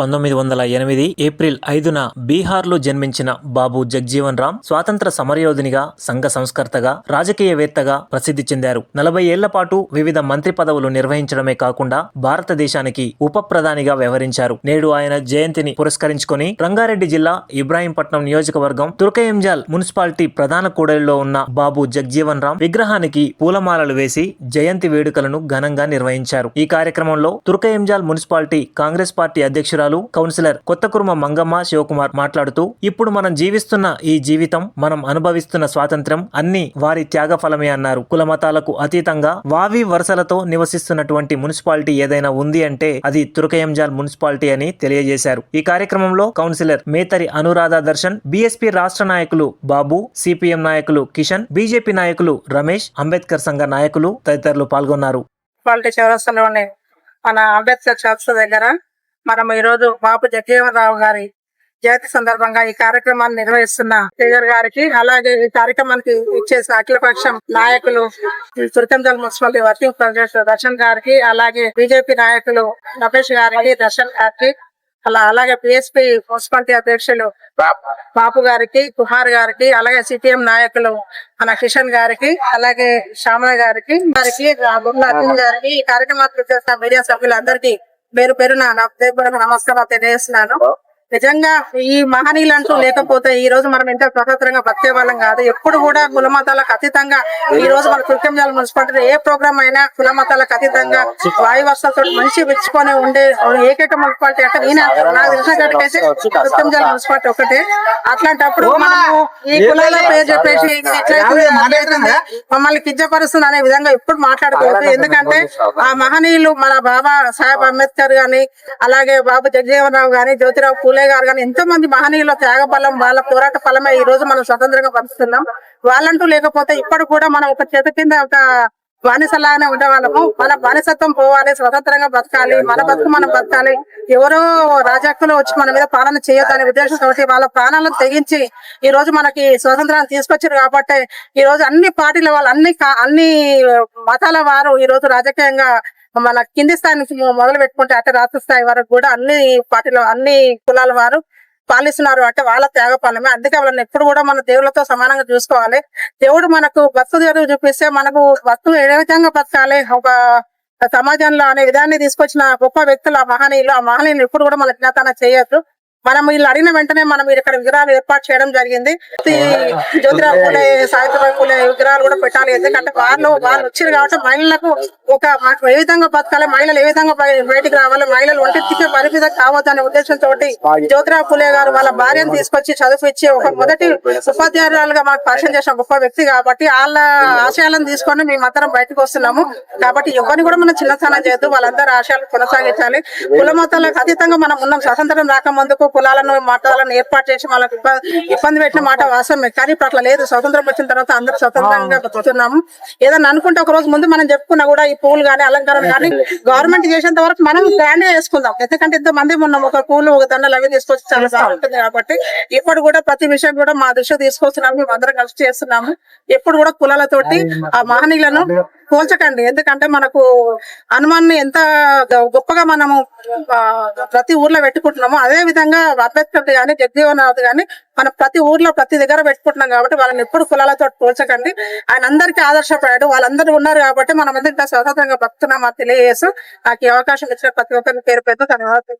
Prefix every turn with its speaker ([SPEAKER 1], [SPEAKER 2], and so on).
[SPEAKER 1] 1908 April 5న బీహార్లో జన్మించిన బాబు జగ్జీవన్ రామ్ స్వాతంత్ర సమరయోధునిగా, సంఘ సంస్కర్తగా, రాజకీయవేత్తగా ప్రసిద్ధి చెందారు. 40 ఏళ్ల పాటు వివిధ మంత్రి పదవులు నిర్వహించడమే కాకుండా భారతదేశానికి ఉప ప్రధానిగా వ్యవహరించారు. నేడు ఆయన జయంతిని పురస్కరించుకొని రంగారెడ్డి జిల్లా ఇబ్రాహీంపట్నం నియోజకవర్గం తుర్కయంజాల్ మున్సిపాలిటీ ప్రధాన కూడలిలో ఉన్న బాబు జగ్జీవన్ రామ్ విగ్రహానికి పూలమాలలు వేసి జయంతి వేడుకలను ఘనంగా నిర్వహించారు. ఈ కార్యక్రమంలో తుర్కయంజాల్ మున్సిపాలిటీ కాంగ్రెస్ పార్టీ అధ్యక్షురాలు కౌన్సిలర్ కొత్తకుర్మ మంగమ్మ శివకుమార్ మాట్లాడుతూ, ఇప్పుడు మనం జీవిస్తున్న ఈ జీవితం, మనం అనుభవిస్తున్న స్వాతంత్ర్యం అన్ని వారి త్యాగ ఫలమే అన్నారు. కుల మతాలకు అతీతంగా వావి వరుసలతో నివసిస్తున్నటువంటి మున్సిపాలిటీ ఏదైనా ఉంది అంటే అది తుర్కయంజాల్ మున్సిపాలిటీ అని తెలియజేశారు. ఈ కార్యక్రమంలో కౌన్సిలర్ మేతరి అనురాధ దర్శన్, బీఎస్పీ రాష్ట్ర నాయకులు బాబు, సిపిఎం నాయకులు కిషన్, బీజేపీ నాయకులు రమేష్, అంబేద్కర్ సంఘ నాయకులు తదితరులు పాల్గొన్నారు.
[SPEAKER 2] మన అంబేద్కర్ చౌక్ దగ్గర మనం ఈ రోజు బాబు జగ్జీవన్ రావు గారి జయంతి సందర్భంగా ఈ కార్యక్రమాన్ని నిర్వహిస్తున్న టీచర్ గారికి, అలాగే ఈ కార్యక్రమానికి ఇచ్చేసిన అఖిలపక్షం నాయకులు తుర్కంజల్ మున్సిపాలిటీ వర్కింగ్ ప్రెసిడెంట్ దర్శన్ గారికి, అలాగే బీజేపీ నాయకులు రమేష్ గారికి, దర్శన్ గారికి, అలాగే పిఎస్పీ మున్సిపాలిటీ అధ్యక్షులు బాపు గారికి, కుహార్ గారికి, అలాగే సిపిఎం నాయకులు మన కిషన్ గారికి, అలాగే శ్యామల గారికి, అర్జున్ గారికి, ఈ కార్యక్రమానికి చేసిన మీడియా సభ్యులందరికీ పేరు పేరున నమస్కారం తెలియజేస్తున్నాను. నిజంగా ఈ మహనీయులు అంటూ లేకపోతే ఈ రోజు మనం ఎంత స్వతంత్రంగా బతికే వాళ్ళం కాదు. ఎప్పుడు కూడా కుల మతాలకు అతీతంగా ఈ రోజు మన తుర్కంజాల్ మున్సిపాలిటీ ఏ ప్రోగ్రామ్ అయినా కుల మతాలకు అతీతంగా వాయు వర్షాలతో మంచి విచ్చుకొని ఉండే ఏకైక మున్సిపాలిటీ అంటే నాకు తెలిసిన కాటికైతే తుర్కంజాల్ మున్సిపాలిటీ ఒకటే. అట్లాంటప్పుడు మనము ఈ కులాల పేరు చెప్పేసి మమ్మల్ని కించపరుస్తుంది అనే విధంగా ఎప్పుడు మాట్లాడుకోవద్దు. ఎందుకంటే ఆ మహనీయులు మన బాబా సాహెబ్ అంబేద్కర్ గాని, అలాగే బాబు జగ్జీవన్ రావు గాని, జ్యోతిరావు పూలే గారు కానీ ఎంతో మంది మహనీయుల త్యాగ ఫలం, వాళ్ళ పోరాట ఫలమే ఈ రోజు మనం స్వతంత్రంగా బతుకుతున్నాం. వాళ్ళంటూ లేకపోతే ఇప్పుడు కూడా మనం ఒక చేతి కింద ఒక బానిసలానే ఉండేవాళ్ళము. మన బానిసత్వం పోవాలి, స్వతంత్రంగా బతకాలి, మన బతుకు మనం బతకాలి, ఎవరో రాజాక్కులు వచ్చి మన మీద పాలన చేయొద్దనే ఉద్దేశంతో వాళ్ళ ప్రాణాలను తెగించి ఈ రోజు మనకి స్వతంత్రాన్ని తీసుకొచ్చారు. కాబట్టి ఈ రోజు అన్ని పార్టీల వాళ్ళు, అన్ని మతాల వారు ఈ రోజు రాజకీయంగా మన కింది స్థాయి నుంచి మొదలు పెట్టుకుంటే అటు రాష్ట్ర స్థాయి వరకు కూడా అన్ని పార్టీలు, అన్ని కులాల వారు పాలిస్తున్నారు. అంటే వాళ్ళ త్యాగ ఫలమే. అందుకే వాళ్ళని ఎప్పుడు కూడా మన దేవుళ్ళతో సమానంగా చూసుకోవాలి. దేవుడు మనకు బతుకు దేవుడు చూపిస్తే మనకు బతుకు ఏ విధంగా బతకాలి, ఒక సమాజంలో అనే విధాన్ని తీసుకొచ్చిన గొప్ప వ్యక్తులు ఆ మహనీయులు ఎప్పుడు కూడా మన జ్ఞాతన చేయొద్దు. మనం వీళ్ళు అడిగిన వెంటనే మనం ఇక్కడ విగ్రహాలు ఏర్పాటు చేయడం జరిగింది. జ్యోతిరావు పూలే, సావిత్రిబాయి పూలే విగ్రహాలు కూడా పెట్టాలి. ఎందుకంటే వాళ్ళు వచ్చారు కాబట్టి మహిళలకు ఏ విధంగా బతకాలి, మహిళలు ఏ విధంగా బయటికి రావాలి, మహిళలు ఒంటికి పరిమిత కావద్దు అనే ఉద్దేశంతో జ్యోతిరావు పూలే గారు వాళ్ళ భార్యను తీసుకొచ్చి చదివించి ఒక మొదటి ఉపాధ్యాయురాలుగా మనకు పరిచయం చేసిన గొప్ప వ్యక్తి. కాబట్టి వాళ్ళ ఆశయాలను తీసుకొని మేమందరం బయటకు వస్తున్నాము. కాబట్టి ఎవరిని కూడా మనం చిన్నతనం చేయొద్దు, వాళ్ళందరూ ఆశయాలు కొనసాగించాలి. కుల మతాలకు అతీతంగా మనం ఉన్నాం. స్వాతంత్రం రాకముందుకు కులాలను, మతాలను ఏర్పాటు చేసి వాళ్ళకి ఇబ్బంది పెట్టిన మాట వాస్తవమే. కానీ ఇప్పుడు అట్లా లేదు. స్వతంత్రం వచ్చిన తర్వాత అందరూ స్వతంత్రంగా బతుకుతున్నాము. ఏదైనా అనుకుంటే ఒక రోజు ముందు మనం చెప్పుకున్నా కూడా ఈ పూలు గానీ, అలంకారం కానీ గవర్నమెంట్ చేసేంత వరకు మనం గ్రాండ్ గా చేసుకుందాం. ఎందుకంటే ఇంత మంది ఉన్నాం, ఒక పూలు, ఒక దండలు అవి తీసుకొచ్చి చాలా బాగుంటుంది. కాబట్టి ఇప్పుడు కూడా ప్రతి విషయం కూడా మా దృష్టికి తీసుకొస్తున్నాము. మేము అందరం కలిసి చేస్తున్నాము. ఎప్పుడు కూడా కులాలతోటి ఆ మహనీయులను పోల్చకండి. ఎందుకంటే మనకు హనుమాన్ని ఎంత గొప్పగా మనము ప్రతి ఊర్లో పెట్టుకుంటున్నాము, అదే విధంగా అంబేద్కర్ గాని, జగ్జీవన్ రావు గాని మనం ప్రతి ఊర్లో ప్రతి దగ్గర పెట్టుకుంటున్నాం. కాబట్టి వాళ్ళని ఎప్పుడు కులాలతో పోల్చకండి. ఆయన అందరికీ ఆదర్శపడాడు. వాళ్ళందరూ ఉన్నారు కాబట్టి మనం ఎంత స్వతంత్రంగా బతుకున్నాం అని తెలియజేస్తూ నాకు ఈ అవకాశం ఇచ్చిన ప్రతి ఒక్కరిని పేరు పెద్ద ధన్యవాదాలు.